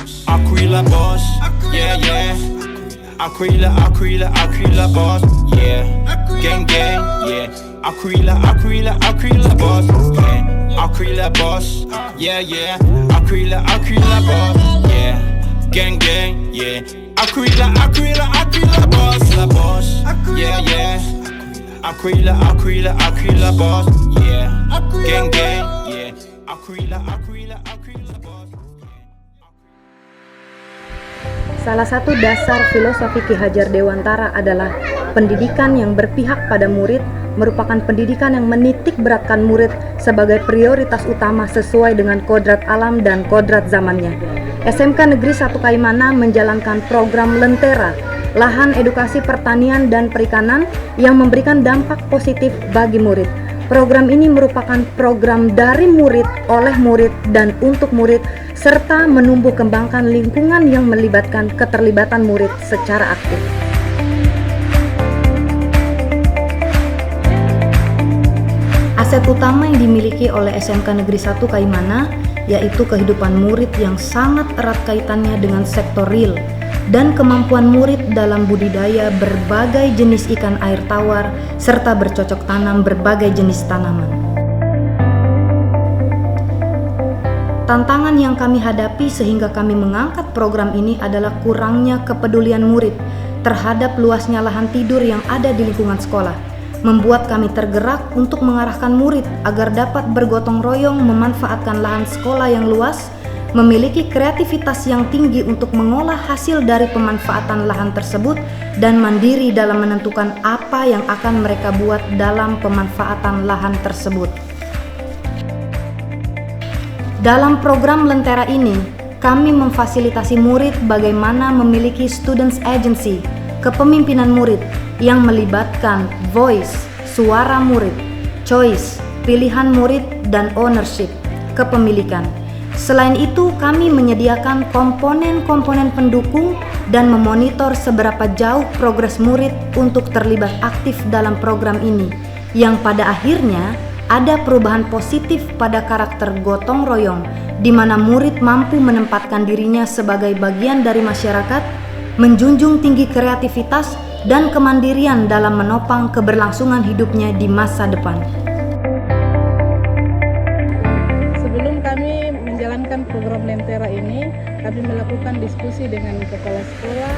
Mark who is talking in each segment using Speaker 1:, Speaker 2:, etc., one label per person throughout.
Speaker 1: Aquila boss, yeah, yeah. Aquila boss, yeah. Gang, yeah. Aquila boss, yeah. Aquila boss, yeah, yeah. Aquila boss, yeah. Gang, yeah. Aquila boss, yeah, yeah. Aquila boss, yeah. Gang, yeah. Aquila boss.
Speaker 2: Salah satu dasar filosofi Ki Hajar Dewantara adalah pendidikan yang berpihak pada murid merupakan pendidikan yang menitik beratkan murid sebagai prioritas utama sesuai dengan kodrat alam dan kodrat zamannya. SMK Negeri 1 Kaimana menjalankan program Lentera, lahan edukasi pertanian dan perikanan yang memberikan dampak positif bagi murid. Program ini merupakan program dari murid, oleh murid, dan untuk murid, serta menumbuh kembangkan lingkungan yang melibatkan keterlibatan murid secara aktif. Aset utama yang dimiliki oleh SMK Negeri 1 Kaimana yaitu kehidupan murid yang sangat erat kaitannya dengan sektor real dan kemampuan murid dalam budidaya berbagai jenis ikan air tawar serta bercocok tanam berbagai jenis tanaman. Tantangan yang kami hadapi sehingga kami mengangkat program ini adalah kurangnya kepedulian murid terhadap luasnya lahan tidur yang ada di lingkungan sekolah, membuat kami tergerak untuk mengarahkan murid agar dapat bergotong royong memanfaatkan lahan sekolah yang luas, memiliki kreativitas yang tinggi untuk mengolah hasil dari pemanfaatan lahan tersebut dan mandiri dalam menentukan apa yang akan mereka buat dalam pemanfaatan lahan tersebut. Dalam program Lentera ini, kami memfasilitasi murid bagaimana memiliki students agency, kepemimpinan murid yang melibatkan voice, suara murid, choice, pilihan murid, dan ownership, kepemilikan. Selain itu, kami menyediakan komponen-komponen pendukung dan memonitor seberapa jauh progres murid untuk terlibat aktif dalam program ini, yang pada akhirnya ada perubahan positif pada karakter gotong royong, di mana murid mampu menempatkan dirinya sebagai bagian dari masyarakat, menjunjung tinggi kreativitas dan kemandirian dalam menopang keberlangsungan hidupnya di masa depan.
Speaker 3: Program Lentera ini, kami melakukan diskusi dengan kepala sekolah,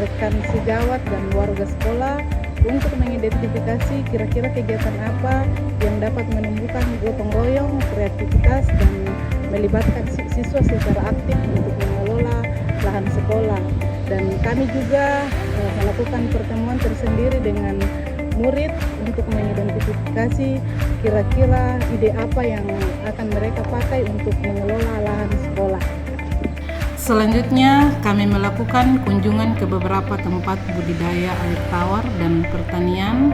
Speaker 3: rekan sejawat dan warga sekolah untuk mengidentifikasi kira-kira kegiatan apa yang dapat menumbuhkan gotong royong, kreativitas, dan melibatkan siswa secara aktif untuk mengelola lahan sekolah. Dan kami juga melakukan pertemuan tersendiri dengan murid untuk mengidentifikasi kira-kira ide apa yang akan mereka pakai untuk mengelola lahan sekolah.
Speaker 4: Selanjutnya, kami melakukan kunjungan ke beberapa tempat budidaya air tawar dan pertanian,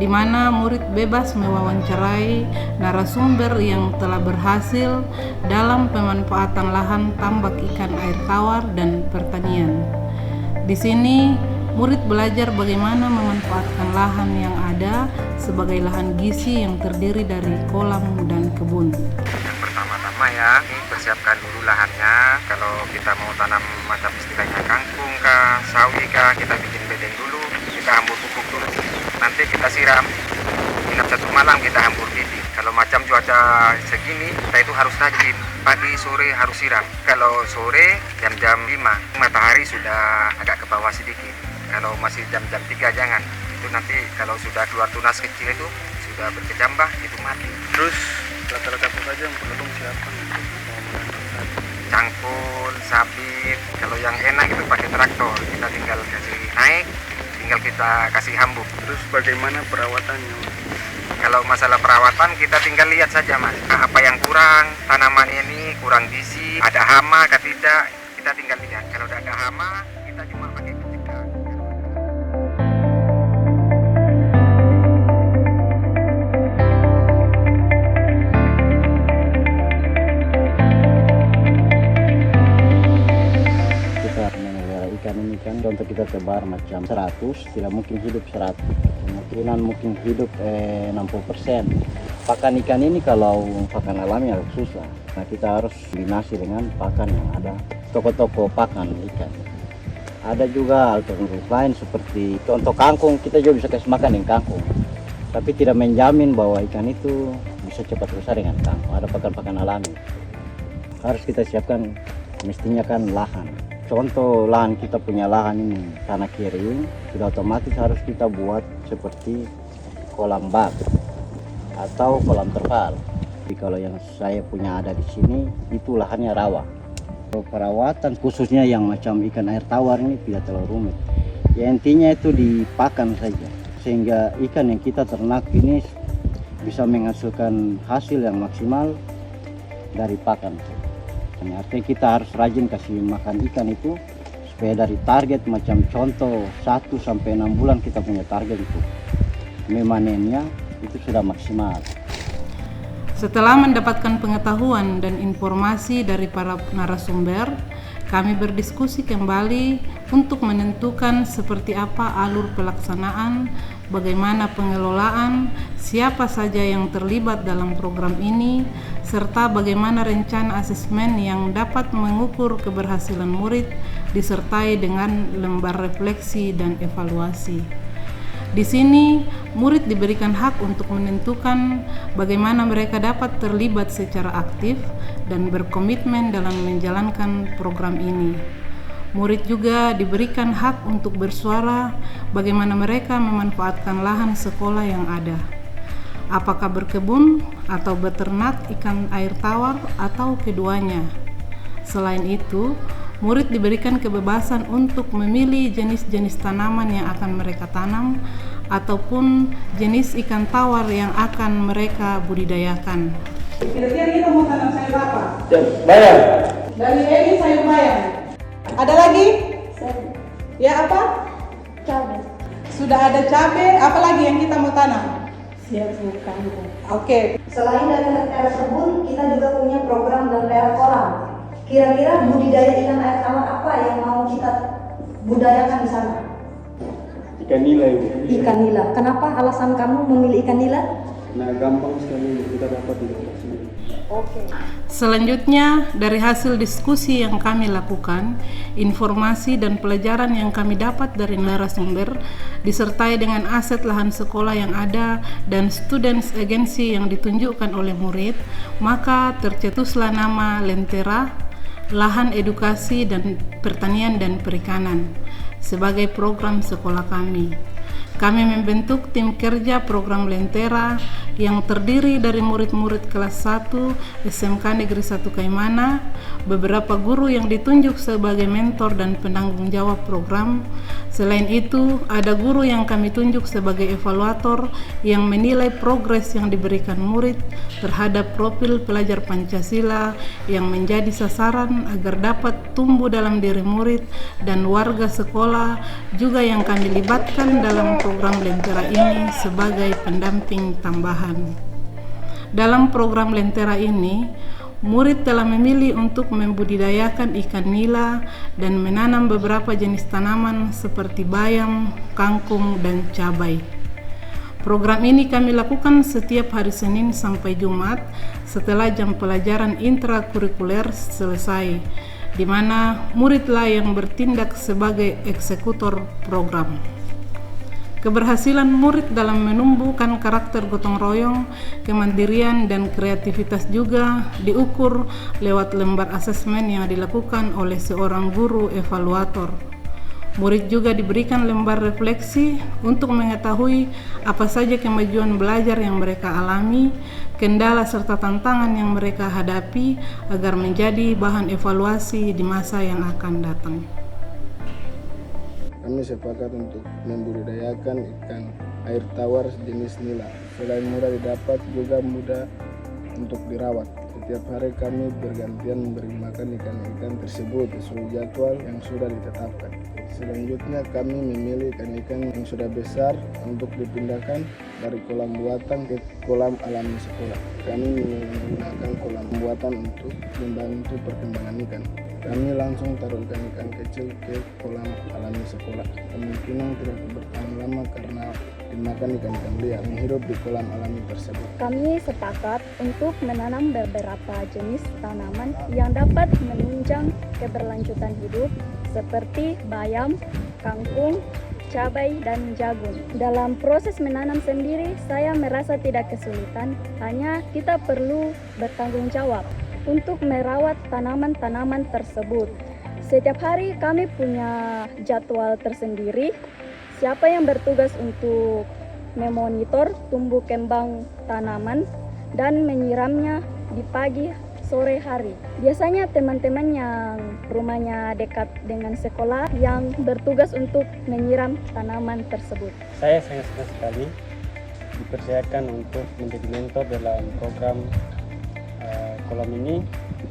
Speaker 4: di mana murid bebas mewawancarai narasumber yang telah berhasil dalam pemanfaatan lahan tambak ikan air tawar dan pertanian. Di sini, murid belajar bagaimana memanfaatkan lahan yang ada sebagai lahan gizi yang terdiri dari kolam dan kebun.
Speaker 5: Yang pertama-tama ya, persiapkan dulu lahannya. Kalau kita mau tanam macam istilahnya kangkung kah, sawi kah, kita bikin bedeng dulu, kita hambur pupuk dulu. Nanti kita siram, inap 1 malam kita hambur bibit. Kalau macam cuaca segini, kita itu harus rajin. Pagi sore harus siram. Kalau sore jam-jam 5, matahari sudah agak ke bawah sedikit. Kalau masih jam-jam 3 jangan. Itu nanti kalau sudah keluar tunas kecil itu sudah berkecambah, itu mati.
Speaker 6: Terus latar-latar apa saja yang perlu siapkan untuk menanam?
Speaker 5: Cangkul, sabit. Kalau yang enak itu pakai traktor. Kita tinggal kasih naik, tinggal kita kasih hambuk.
Speaker 6: Terus bagaimana perawatannya?
Speaker 5: Kalau masalah perawatan kita tinggal lihat saja mas. Apa yang kurang, tanaman ini kurang gizi, ada hama atau tidak, kita tinggal lihat. Kalau tidak ada hama, kita cuma pakai pupuk.
Speaker 7: Ikan ini kan contoh kita tebar macam 100, tidak mungkin hidup 100, kemungkinan mungkin hidup 60%. Pakan ikan ini kalau pakan alami agak susah, nah kita harus kombinasi dengan pakan yang ada toko-toko pakan ikan. Ada juga alternatif lain seperti contoh kangkung, kita juga bisa kasih makan dengan kangkung. Tapi tidak menjamin bahwa ikan itu bisa cepat besar dengan kangkung. Ada pakan-pakan alami. Harus kita siapkan mestinya kan lahan. Contoh lahan kita punya lahan ini tanah kering, sudah otomatis harus kita buat seperti kolam bak atau kolam terpal. Jadi kalau yang saya punya ada di sini itu lahannya rawa. Perawatan khususnya yang macam ikan air tawar ini tidak terlalu rumit. Ya intinya itu dipakan saja sehingga ikan yang kita ternak ini bisa menghasilkan hasil yang maksimal dari pakan. Artinya kita harus rajin kasih makan ikan itu supaya dari target macam contoh 1 sampai 6 bulan kita punya target itu memanennya itu sudah maksimal.
Speaker 4: Setelah mendapatkan pengetahuan dan informasi dari para narasumber, kami berdiskusi kembali untuk menentukan seperti apa alur pelaksanaan, bagaimana pengelolaan, siapa saja yang terlibat dalam program ini, serta bagaimana rencana asesmen yang dapat mengukur keberhasilan murid disertai dengan lembar refleksi dan evaluasi. Di sini, murid diberikan hak untuk menentukan bagaimana mereka dapat terlibat secara aktif dan berkomitmen dalam menjalankan program ini. Murid juga diberikan hak untuk bersuara bagaimana mereka memanfaatkan lahan sekolah yang ada. Apakah berkebun atau beternak ikan air tawar atau keduanya. Selain itu, murid diberikan kebebasan untuk memilih jenis-jenis tanaman yang akan mereka tanam ataupun jenis ikan tawar yang akan mereka budidayakan.
Speaker 3: Kira-kira kita mau tanam sayur apa?
Speaker 7: Bayar.
Speaker 3: Dari Edi sayur bayam. Ada lagi? Ya apa?
Speaker 8: Cabai.
Speaker 3: Sudah ada cabai, apa lagi yang kita mau tanam?
Speaker 8: Kangkung.
Speaker 3: Oke.
Speaker 2: Selain dari lentera kebun, kita juga punya program lentera kolam. Kira-kira budidaya ikan air tawar apa yang mau kita budayakan di sana?
Speaker 6: Ikan nila Ibu.
Speaker 2: Ikan nila. Kenapa alasan kamu memilih ikan nila?
Speaker 6: Nah gampang sekali kita dapat di sini.
Speaker 2: Oke.
Speaker 4: Selanjutnya, dari hasil diskusi yang kami lakukan, informasi dan pelajaran yang kami dapat dari narasumber, disertai dengan aset lahan sekolah yang ada dan students agency yang ditunjukkan oleh murid, maka tercetuslah nama Lentera, Lahan Edukasi dan Pertanian dan Perikanan, sebagai program sekolah kami. Kami membentuk tim kerja program Lentera yang terdiri dari murid-murid kelas 1 SMK Negeri 1 Kaimana, beberapa guru yang ditunjuk sebagai mentor dan penanggung jawab program. Selain itu, ada guru yang kami tunjuk sebagai evaluator yang menilai progres yang diberikan murid terhadap profil pelajar Pancasila yang menjadi sasaran agar dapat tumbuh dalam diri murid dan warga sekolah, juga yang kami libatkan dalam program Lentera ini sebagai pendamping tambahan. Dalam program Lentera ini, murid telah memilih untuk membudidayakan ikan nila dan menanam beberapa jenis tanaman seperti bayam, kangkung, dan cabai. Program ini kami lakukan setiap hari Senin sampai Jumat setelah jam pelajaran intrakurikuler selesai, di mana muridlah yang bertindak sebagai eksekutor program. Keberhasilan murid dalam menumbuhkan karakter gotong royong, kemandirian, dan kreativitas juga diukur lewat lembar asesmen yang dilakukan oleh seorang guru evaluator. Murid juga diberikan lembar refleksi untuk mengetahui apa saja kemajuan belajar yang mereka alami, kendala serta tantangan yang mereka hadapi agar menjadi bahan evaluasi di masa yang akan datang.
Speaker 6: Kami sepakat untuk membudidayakan ikan air tawar jenis nila. Selain mudah didapat, juga mudah untuk dirawat. Setiap hari kami bergantian memberi makan ikan-ikan tersebut sesuai jadwal yang sudah ditetapkan. Selanjutnya kami memilih ikan-ikan yang sudah besar untuk dipindahkan dari kolam buatan ke kolam alami sekolah. Kami menggunakan kolam buatan untuk membantu perkembangan ikan. Kami langsung taruh ikan-ikan kecil ke kolam alami sekolah. Kemungkinan tidak bertahan lama karena dimakan ikan-ikan liar yang hidup di kolam alami tersebut.
Speaker 8: Kami sepakat
Speaker 9: untuk menanam beberapa jenis tanaman yang dapat menunjang keberlanjutan hidup seperti bayam, kangkung, cabai, dan jagung. Dalam proses menanam sendiri, saya merasa tidak kesulitan, hanya kita perlu bertanggung jawab untuk merawat tanaman-tanaman tersebut. Setiap hari kami punya jadwal tersendiri, siapa yang bertugas untuk memonitor tumbuh kembang tanaman dan menyiramnya di pagi sore hari. Biasanya teman-teman yang rumahnya dekat dengan sekolah yang bertugas untuk menyiram tanaman tersebut.
Speaker 10: Saya sangat senang sekali dipercayakan untuk menjadi mentor dalam program kolam ini.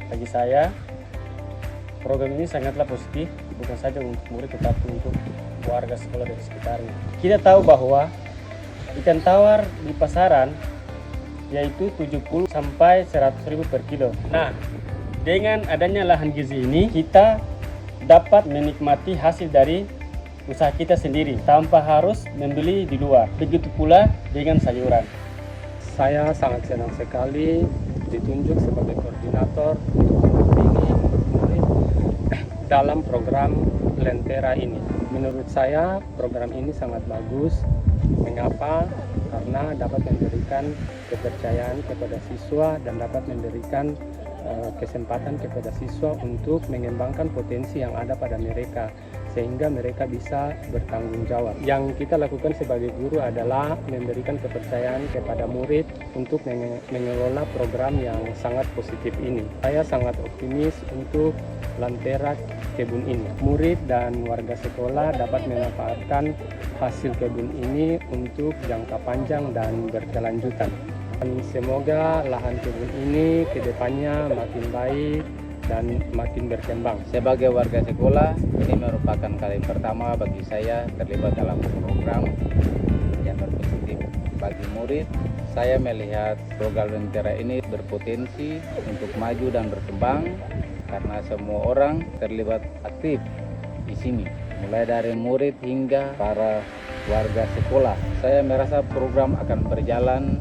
Speaker 10: Bagi saya, program ini sangatlah positif, bukan saja untuk murid tetapi untuk warga sekolah dari sekitarnya. Kita tahu bahwa ikan tawar di pasaran yaitu 70 sampai 100 ribu per kilo. Nah, dengan adanya lahan gizi ini, kita dapat menikmati hasil dari usaha kita sendiri tanpa harus membeli di luar. Begitu pula dengan sayuran. Saya sangat senang sekali ditunjuk sebagai koordinator untuk mendampingi murid dalam program Lentera ini. Menurut saya program ini sangat bagus. Mengapa? Karena dapat memberikan kepercayaan kepada siswa dan dapat memberikan kesempatan kepada siswa untuk mengembangkan potensi yang ada pada mereka sehingga mereka bisa bertanggung jawab. Yang kita lakukan sebagai guru adalah memberikan kepercayaan kepada murid untuk mengelola program yang sangat positif ini. Saya sangat optimis untuk Lentera kebun ini. Murid dan warga sekolah dapat memanfaatkan hasil kebun ini untuk jangka panjang dan berkelanjutan. Dan semoga lahan kebun ini ke depannya makin baik dan makin berkembang.
Speaker 11: Sebagai warga sekolah, ini merupakan kali pertama bagi saya terlibat dalam program yang berpositif bagi murid. Saya melihat program Lentera ini berpotensi untuk maju dan berkembang karena semua orang terlibat aktif di sini, mulai dari murid hingga para warga sekolah. Saya merasa program akan berjalan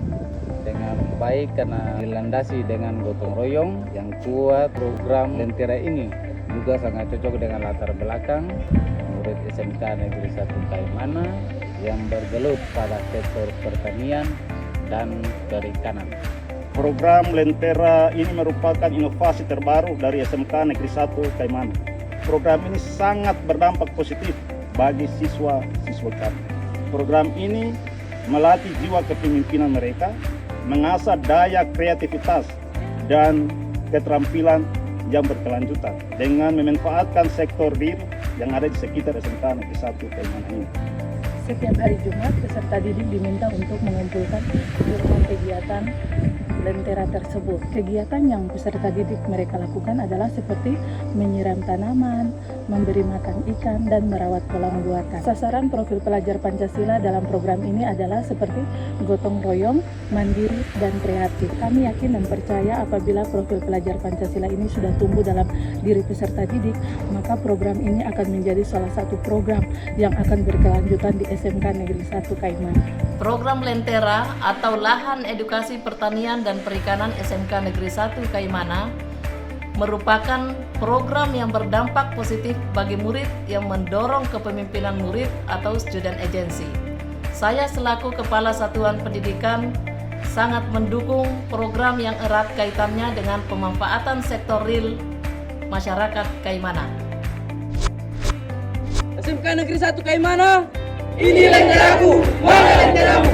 Speaker 11: dengan baik karena dilandasi dengan gotong royong yang kuat. Program Lentera ini juga sangat cocok dengan latar belakang murid SMK Negeri 1 Kaimana yang bergelut pada sektor pertanian dan perikanan.
Speaker 12: Program Lentera ini merupakan inovasi terbaru dari SMK Negeri 1 Kaimana. Program ini sangat berdampak positif bagi siswa-siswa kami. Program ini melatih jiwa kepemimpinan mereka, mengasah daya kreativitas dan keterampilan yang berkelanjutan dengan memanfaatkan sektor real yang ada di sekitar SMK Negeri 1 Kaimana ini.
Speaker 3: Setiap hari Jumat, peserta didik diminta untuk mengumpulkan jurnal kegiatan Lentera tersebut. Kegiatan yang peserta didik mereka lakukan adalah seperti menyiram tanaman, memberi makan ikan, dan merawat kolam buatan. Sasaran profil pelajar Pancasila dalam program ini adalah seperti gotong royong, mandiri, dan kreatif. Kami yakin dan percaya apabila profil pelajar Pancasila ini sudah tumbuh dalam diri peserta didik, maka program ini akan menjadi salah satu program yang akan berkelanjutan di SMK Negeri 1 Kaimana.
Speaker 13: Program Lentera atau Lahan Edukasi Pertanian dan Perikanan SMK Negeri 1 Kaimana merupakan program yang berdampak positif bagi murid yang mendorong kepemimpinan murid atau student agency. Saya selaku Kepala Satuan Pendidikan sangat mendukung program yang erat kaitannya dengan pemanfaatan sektor real masyarakat Kaimana.
Speaker 14: SMK Negeri 1 Kaimana, ini Lenteraku, mana Lenteramu?